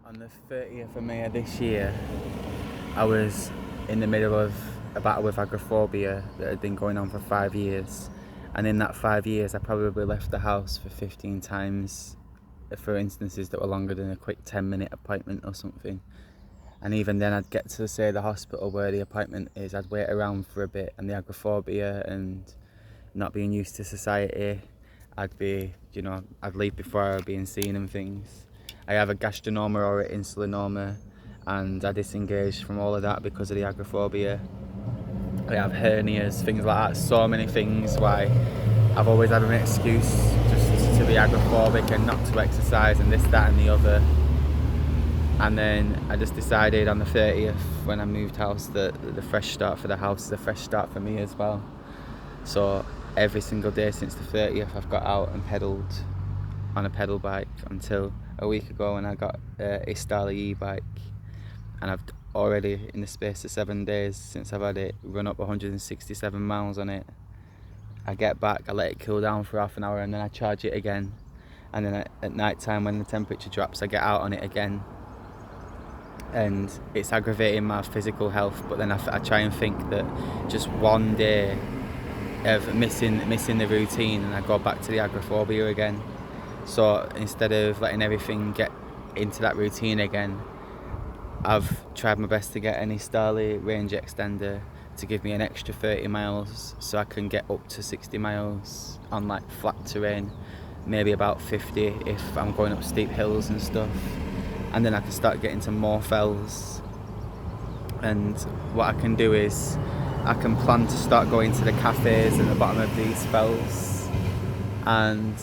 On the 30th of May of this year, I was in the middle of a battle with agoraphobia that had been going on for 5 years. And in that 5 years, I probably left the house for 15 times for instances that were longer than a quick 10-minute appointment or something. And even then, I'd get to, say, the hospital where the appointment is, I'd wait around for a bit, and the agoraphobia and not being used to society, I'd leave before I was being seen and things. I have a gastronoma or an insulinoma, and I disengaged from all of that because of the agoraphobia. I have hernias, things like that, so many things why I've always had an excuse just to be agoraphobic and not to exercise and this, that and the other. And then I just decided on the 30th when I moved house that the fresh start for the house is a fresh start for me as well. So every single day since the 30th I've got out and pedalled on a pedal bike until a week ago when I got a Starley e-bike, and I've already, in the space of 7 days since I've had it, run up 167 miles on it. I get back, I let it cool down for half an hour, and then I charge it again, and then at night time when the temperature drops I get out on it again, and it's aggravating my physical health. But then I try and think that just one day of missing the routine and I go back to the agoraphobia again. So instead of letting everything get into that routine again, I've tried my best to get any Starley range extender to give me an extra 30 miles so I can get up to 60 miles on like flat terrain, maybe about 50 if I'm going up steep hills and stuff, and then I can start getting to more fells. And what I can do is I can plan to start going to the cafes at the bottom of these fells and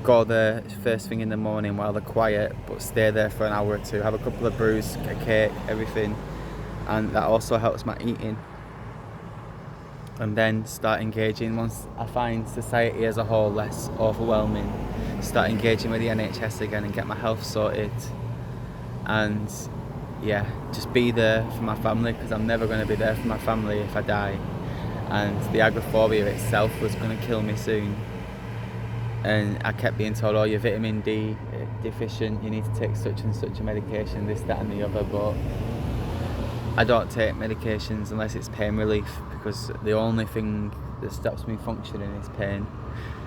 go there first thing in the morning while they're quiet, but stay there for an hour or two, have a couple of brews, a cake, everything, and that also helps my eating. And then start engaging, once I find society as a whole less overwhelming, start engaging with the NHS again and get my health sorted, and just be there for my family, because I'm never going to be there for my family if I die, and the agoraphobia itself was going to kill me soon. And I kept being told, oh, you're vitamin D deficient, you need to take such and such a medication, this, that and the other, but I don't take medications unless it's pain relief, because the only thing that stops me functioning is pain.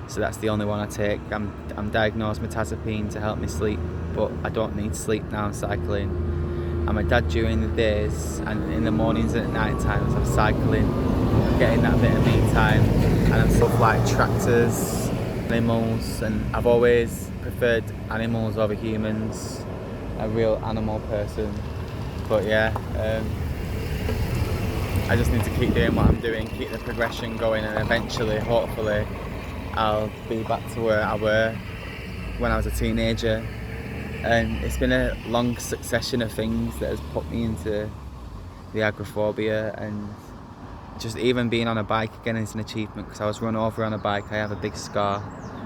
So that's the only one I take. I'm diagnosed with mirtazapine to help me sleep, but I don't need sleep now. I'm cycling. I'm a dad during the days, and in the mornings and at night times I'm cycling, getting that vitamin time, and I'm stuff like tractors, animals, and I've always preferred animals over humans, a real animal person. But I just need to keep doing what I'm doing, keep the progression going, and eventually, hopefully, I'll be back to where I were when I was a teenager. And it's been a long succession of things that has put me into the agoraphobia, and just even being on a bike again is an achievement, because I was run over on a bike. I have a big scar,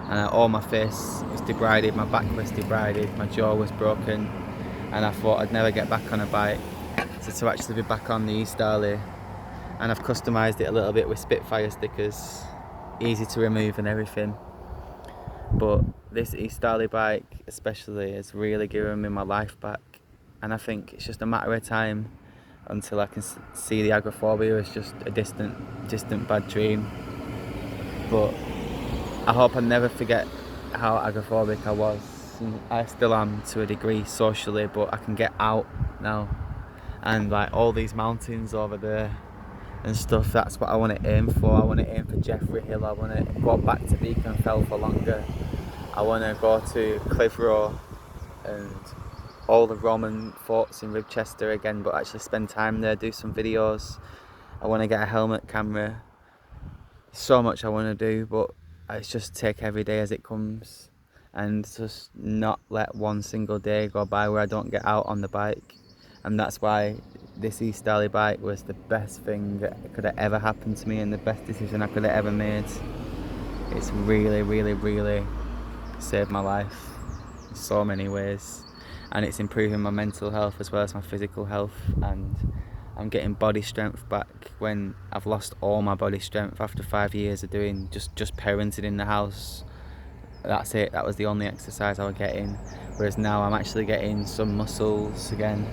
and all my face was debrided, my back was debrided, my jaw was broken, and I thought I'd never get back on a bike. So to actually be back on the e-Starley, and I've customised it a little bit with Spitfire stickers, easy to remove and everything. But this e-Starley bike especially has really given me my life back, and I think it's just a matter of time until I can see the agoraphobia as just a distant bad dream. But I hope I never forget how agoraphobic I was. And I still am to a degree socially, but I can get out now, and like all these mountains over there and stuff, that's what I want to aim for. I want to aim for Jeffrey Hill, I want to go back to Beacon Fell for longer, I want to go to Clitheroe and all the Roman forts in Ribchester again, but actually spend time there, do some videos. I want to get a helmet camera. So much I want to do, but it's just take every day as it comes, and just not let one single day go by where I don't get out on the bike. And that's why this e-Starley bike was the best thing that could have ever happened to me, and the best decision I could have ever made. It's really, really, really saved my life in so many ways, and it's improving my mental health as well as my physical health, and I'm getting body strength back when I've lost all my body strength after 5 years of doing just parenting in the house, that's it. That was the only exercise I was getting. Whereas now I'm actually getting some muscles again.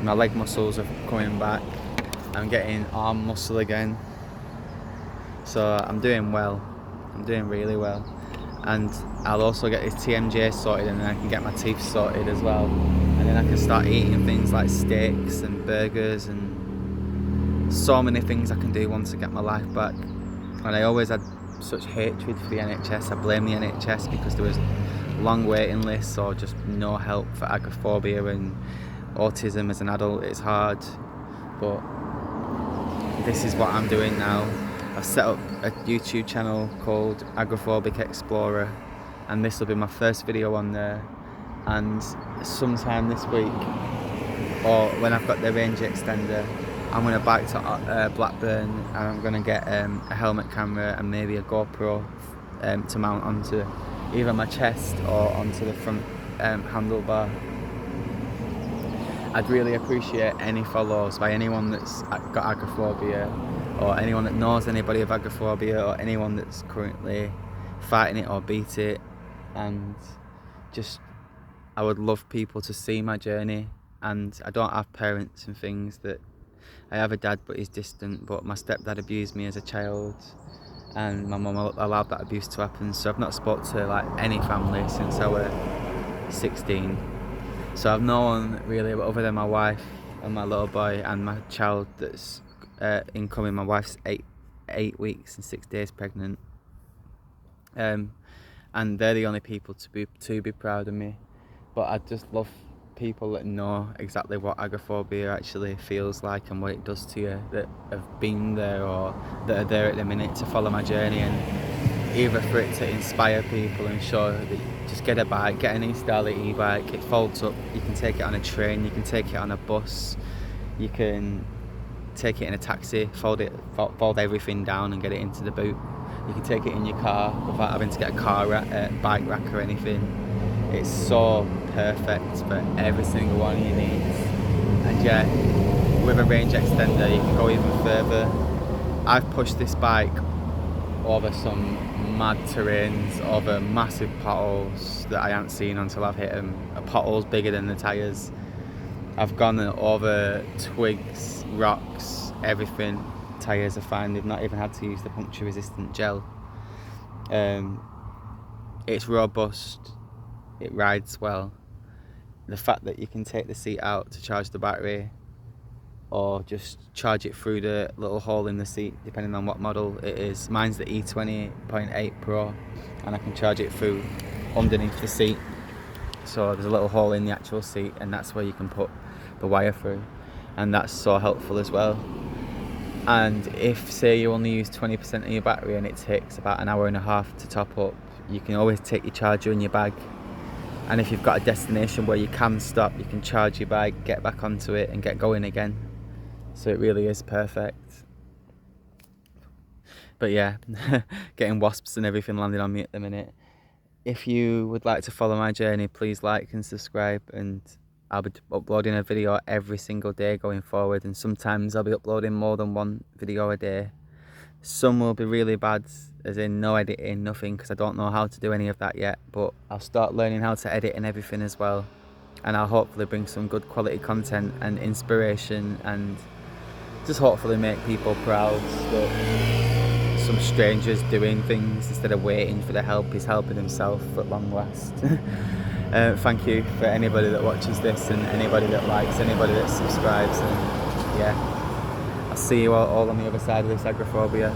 My leg muscles are coming back. I'm getting arm muscle again. So I'm doing well. I'm doing really well. And I'll also get this TMJ sorted, and then I can get my teeth sorted as well. And then I can start eating things like steaks and burgers and so many things I can do once I get my life back. And I always had such hatred for the NHS. I blame the NHS because there was long waiting lists or just no help for agoraphobia and autism as an adult. It's hard, but this is what I'm doing now. I've set up a YouTube channel called Agoraphobic Explorer, and this will be my first video on there. And sometime this week, or when I've got the range extender, I'm going to bike to Blackburn, and I'm going to get a helmet camera and maybe a GoPro to mount onto either my chest or onto the front handlebar. I'd really appreciate any follows by anyone that's got agoraphobia, or anyone that knows anybody with agoraphobia, or anyone that's currently fighting it or beat it. And just, I would love people to see my journey. And I don't have parents and things. That I have a dad, but he's distant. But my stepdad abused me as a child, and my mum allowed that abuse to happen. So I've not spoke to like any family since I was 16. So I've no one really other than my wife and my little boy and my child that's incoming. My wife's 8 weeks and 6 days pregnant, and they're the only people to be proud of me. But I just love people that know exactly what agoraphobia actually feels like and what it does to you, that have been there or that are there at the minute, to follow my journey, and either for it to inspire people and show that just get a bike, get an e-style e-bike. It folds up, you can take it on a train, you can take it on a bus, you can take it in a taxi, fold everything down and get it into the boot. You can take it in your car without having to get a bike rack or anything. It's so perfect for every single one of your needs. And yet, with a range extender, you can go even further. I've pushed this bike over some mad terrains, over massive potholes that I hadn't seen until I've hit them. A pothole's bigger than the tyres. I've gone over twigs, rocks, everything. Tyres are fine. They've not even had to use the puncture resistant gel. It's robust. It rides well. The fact that you can take the seat out to charge the battery, or just charge it through the little hole in the seat, depending on what model it is. Mine's the E20.8 Pro, and I can charge it through underneath the seat. So there's a little hole in the actual seat, and that's where you can put the wire through, and that's so helpful as well. And if, say, you only use 20% of your battery and it takes about an hour and a half to top up, you can always take your charger in your bag. And if you've got a destination where you can stop, you can charge your bike, get back onto it and get going again. So it really is perfect. But yeah, getting wasps and everything landing on me at the minute. If you would like to follow my journey, please like and subscribe, and I'll be uploading a video every single day going forward, and sometimes I'll be uploading more than one video a day. Some will be really bad, as in no editing, nothing, because I don't know how to do any of that yet, but I'll start learning how to edit and everything as well, and I'll hopefully bring some good quality content and inspiration, and just hopefully make people proud that some strangers doing things instead of waiting for the help is helping himself at long last. Thank you for anybody that watches this, and anybody that likes, anybody that subscribes, and yeah, I'll see you all on the other side of this agoraphobia.